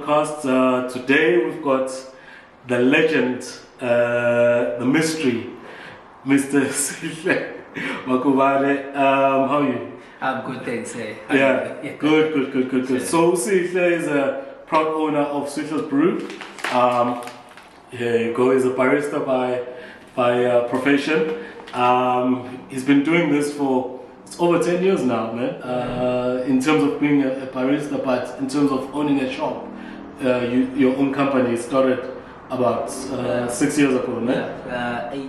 podcast. Today we've got the legend, the mystery, Mr. Sihle Magubane. How are you? I'm good, thanks. Yeah, good. So Sihle is a proud owner of Sihle Brew. Here you go. He's a barista by profession. He's been doing this for over 10 years now, man. In terms of being a barista, but in terms of owning a shop, your own company started about 6 years ago, man.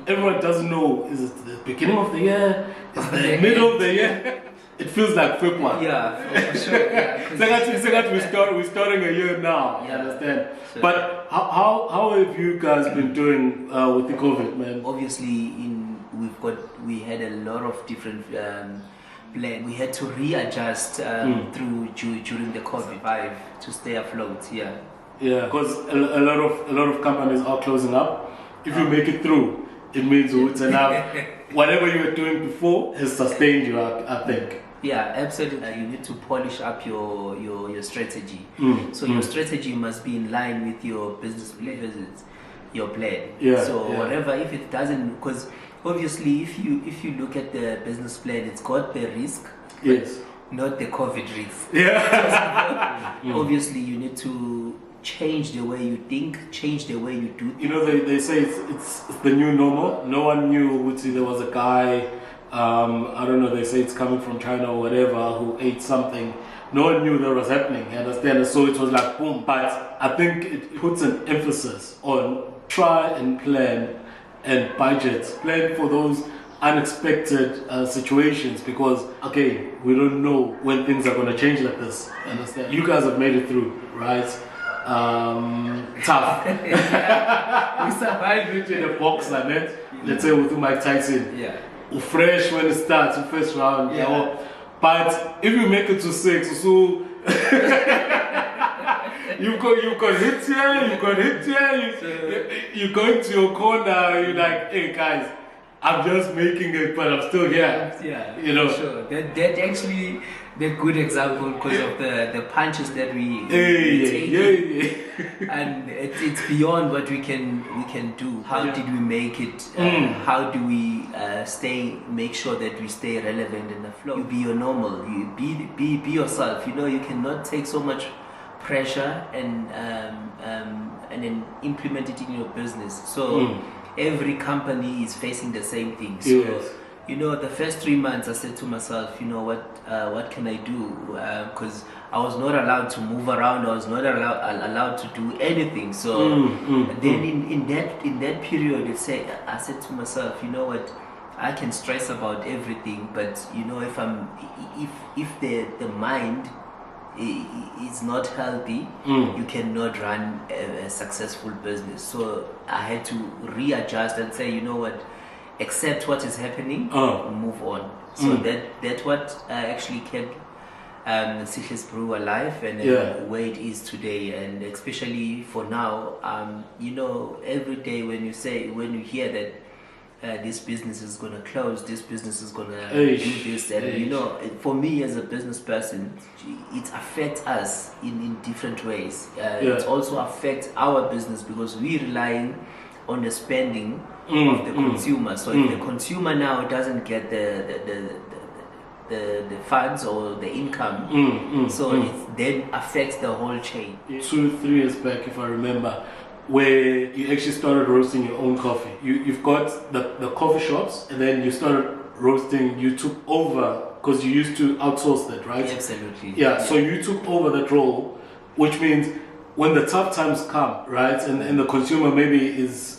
Everyone doesn't know, is it the beginning of the year? Is it the middle of the year? It feels like February. Yeah, for sure. Yeah, we're starting a year now, you understand? Sure. But how have you guys been doing with the COVID, man? Obviously, we had a lot of different plans. We had to readjust during the COVID to stay afloat. Yeah. Yeah, because a lot of companies are closing up. If you make it through, it means it's enough. Whatever you were doing before has sustained you, I think. Yeah, absolutely. You need to polish up your strategy. So your strategy must be in line with your business visits, your plan. Yeah. So whatever, if it doesn't, because obviously if you look at the business plan, it's got the risk. Yes. Not the COVID risk. Yeah. Obviously, you need to change the way you think, change the way you do things. You know, they say it's the new normal. No one knew there was a guy, I don't know, they say it's coming from China or whatever, who ate something. No one knew that was happening, you understand? So it was like boom. But I think it puts an emphasis on try and plan and budget. Plan for those unexpected situations, because again, we don't know when things are going to change like this, understand? You guys have made it through, right? Tough. We survived it in a box like that. Let's say with Mike Tyson. Yeah. Fresh when it starts, the first round. Yeah. You know? But if you make it to 6, so you got hit here, you go into your corner, you're like, hey guys, I'm just making it, but I'm still here. Yeah, you know. Sure. That actually the good example because of the punches that we take. Yeah. And it's beyond what we can do. How did we make it? How do we make sure that we stay relevant in the flow? You be your normal. You be yourself. You know, you cannot take so much pressure and then implement it in your business. So. Every company is facing the same thing. So, yes. You know, the first 3 months I said to myself, you know, what can I do? Because I was not allowed to move around. I was not allowed to do anything. So then in that period, I said to myself, you know what? I can stress about everything, but you know, if the mind is not healthy, you cannot run a successful business. So I had to readjust and say, you know what, accept what is happening, move on. So that's what actually kept Sihle's Brew alive and where it is today. And especially for now, you know, every day when you hear that this business is going to close, this business is going to do this, and you know, for me as a business person, it affects us in different ways. It also affects our business because we're relying on the spending of the consumer. So if the consumer now doesn't get the funds or the income, it then affects the whole chain. 2-3 years back, if I remember, where you actually started roasting your own coffee. You've got the coffee shops, and then you started roasting, you took over, because you used to outsource that, right? Absolutely. Yeah, so you took over that role, which means when the tough times come, right, and the consumer maybe is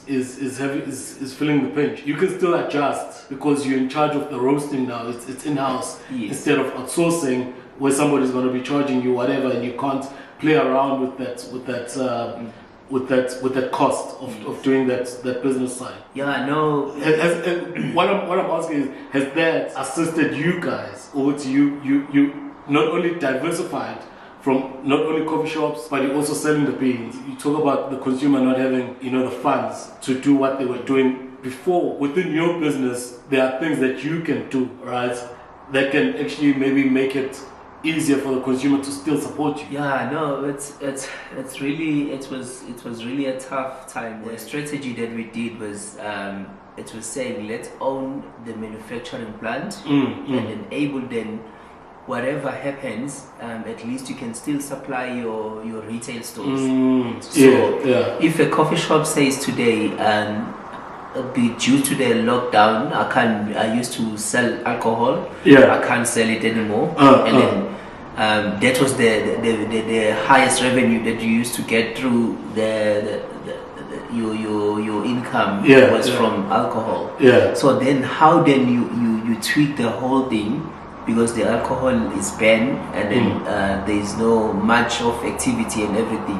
feeling the pinch, you can still adjust because you're in charge of the roasting now. It's in-house instead of outsourcing where somebody's going to be charging you whatever, and you can't play around with that cost of doing that business side. Yeah, no. What I'm asking is, has that assisted you guys, or you not only diversified from not only coffee shops, but you're also selling the beans? You talk about the consumer not having, you know, the funds to do what they were doing before. Within your business, there are things that you can do, right, that can actually maybe make it easier for the consumer to still support you. Yeah, no, it was really a tough time. The strategy that we did was it was saying let's own the manufacturing plant and enable then whatever happens, at least you can still supply your retail stores. If a coffee shop says today, due to the lockdown, I used to sell alcohol. I can't sell it anymore. Then that was the highest revenue that you used to get through your income was from alcohol. So then how then you tweak the whole thing, because the alcohol is banned and then there is no much of activity and everything.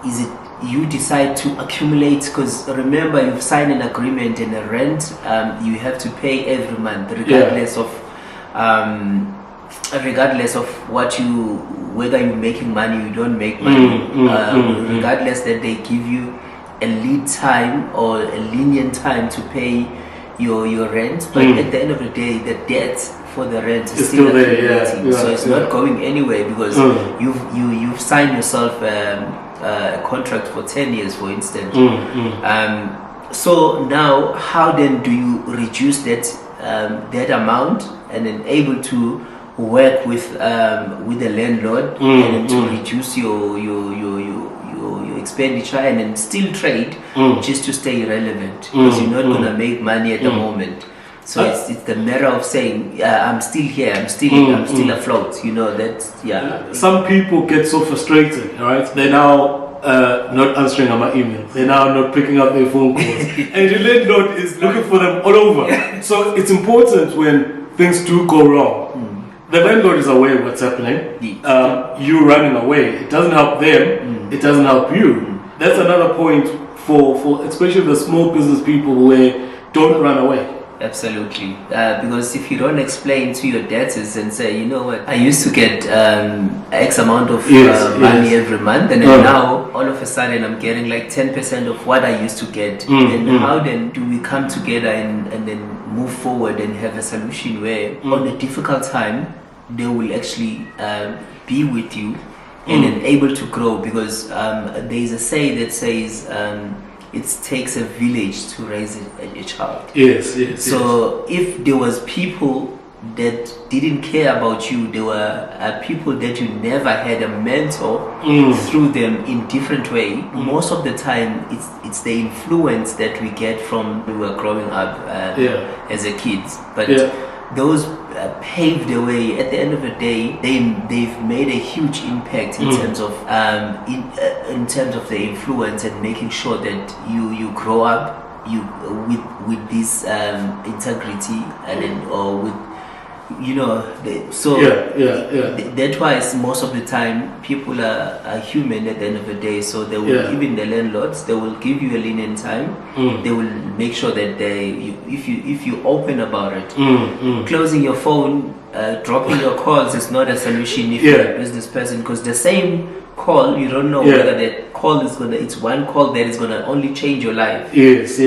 Is it you decide to accumulate, because remember you've signed an agreement and a rent you have to pay every month regardless of whether you're making money or you don't make money, regardless that they give you a lead time or a lenient time to pay your rent, but at the end of the day the debt for the rent is still accumulating. So it's not going anywhere, because you've signed yourself a contract for 10 years, for instance. So now how then do you reduce that amount and then able to work with the landlord and then to reduce your expenditure and then still trade just to stay relevant, because you're not gonna make money at the moment. So it's the matter of saying I'm still here, I'm still afloat. You know that. Some people get so frustrated, right? They're now not answering my emails. They're now not picking up their phone calls, and the landlord is looking for them all over. So it's important when things do go wrong. The landlord is aware of what's happening. You running away, it doesn't help them. It doesn't help you. That's another point for especially the small business people where don't run away. Absolutely, because if you don't explain to your debtors and say, you know what, I used to get X amount of money every month, and then now all of a sudden I'm getting like 10% of what I used to get. And how then do we come together and then move forward and have a solution where on a difficult time they will actually be with you and then able to grow? Because there is a say that says it takes a village to raise a child. So if there was people that didn't care about you, there were people that you never had a mentor through them in different way. Most of the time it's the influence that we get from we were growing up as a kids, but those paved the way. At the end of the day, they've made a huge impact in terms of in terms of the influence and making sure that you grow up with this integrity and then with that's why most of the time people are human at the end of the day. So they will, even the landlords, they will give you a lenient time. They will make sure that if you open about it, closing your phone, dropping your calls is not a solution if you're a business person, because the same call, you don't know whether that call is it's one call that is gonna only change your life. Yes.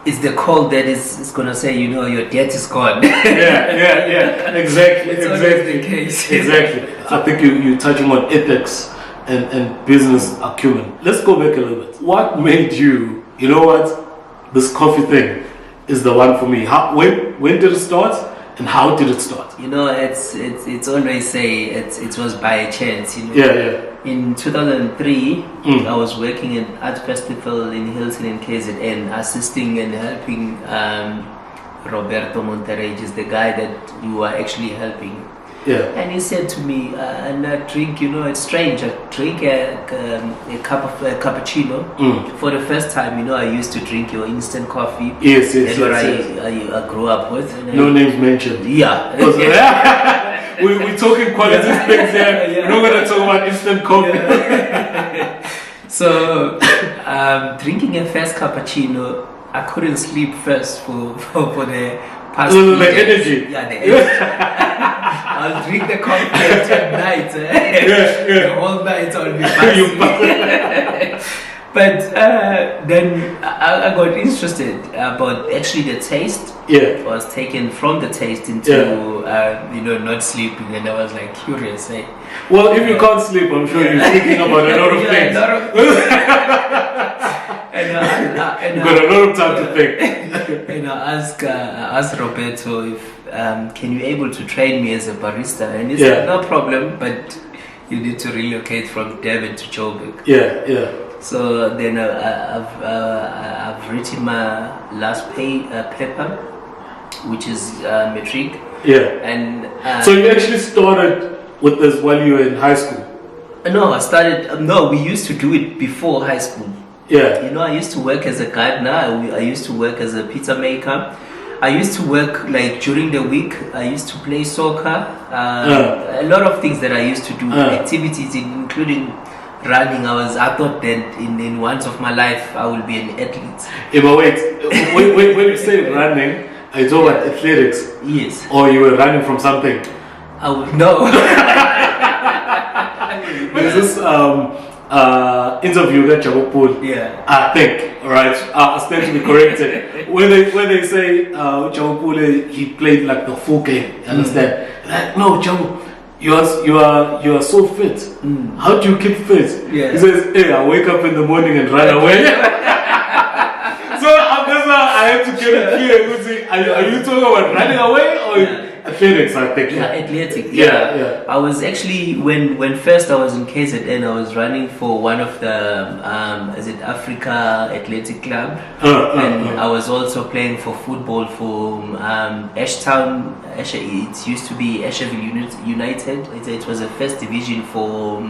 It's the call that is gonna say, your debt is gone. Exactly. It's always the case. Exactly. So I think you're touching on ethics and business acumen. Let's go back a little bit. What made you know what, this coffee thing is the one for me? When did it start, and how did it start? It's always say it was by chance. In 2003, I was working at art festival in Hilton in KZN, assisting and helping Roberto Monterrey, is the guy that you are actually helping. And he said to me, and I drink, it's strange, I drink a cup of cappuccino. For the first time, I used to drink your instant coffee. Yes. I grew up with. No names mentioned. We're talking quality things here. We're not going to talk about instant coffee. So, drinking a first cappuccino, I couldn't sleep first for the past the energy. The energy. I'll drink the coffee at night. The whole night I'll be fasting. But then I got interested about actually the taste. Yeah. I was taken from the taste into not sleeping, and I was like curious. Well, if you can't sleep, I'm sure you're thinking about a lot of things. And you've got a lot of time to think. And I asked Roberto if can you able to train me as a barista, and he said no problem, but you need to relocate from Devon to Joburg. Yeah. So then I've written my last paper, which is metric. Yeah. And so you actually started with this while you were in high school? No, I started. No, we used to do it before high school. Yeah. I used to work as a gardener. I used to work as a pizza maker. I used to work like during the week. I used to play soccer. A lot of things that I used to do, activities including running. I thought that in once of my life I will be an athlete. Yeah, but wait, when you say running, are you talking about athletics? Yes. Or you were running from something? I would know. There's this interview that Jabopul, I think, right? I stand to be corrected. when they say Jabopul, he played like the full game. Understand? Like, no, Jabu, you are so fit. How do you keep fit? Yeah. He says, hey, I wake up in the morning and run away. So that's why I have to get it clear. Are you talking about running away or athletics? I think. Yeah, athletic. Yeah. I was actually when first I was in KZN, I was running for one of the is it Africa Athletic Club, and I was also playing for football for Ashtown. It used to be Asheville United. It was a first division for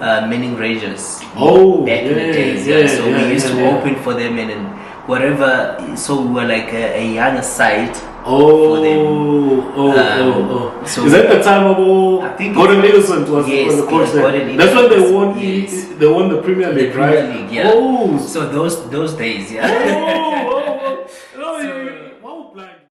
Manning Rangers. Back in the days. So we used to open for them and whatever. So we were like a younger side. For them. So is that the time of I think Gordon Innocent was the coach there? That's when they won. They won the Premier League, right? Premier League, yeah. Oh, so those days, yeah.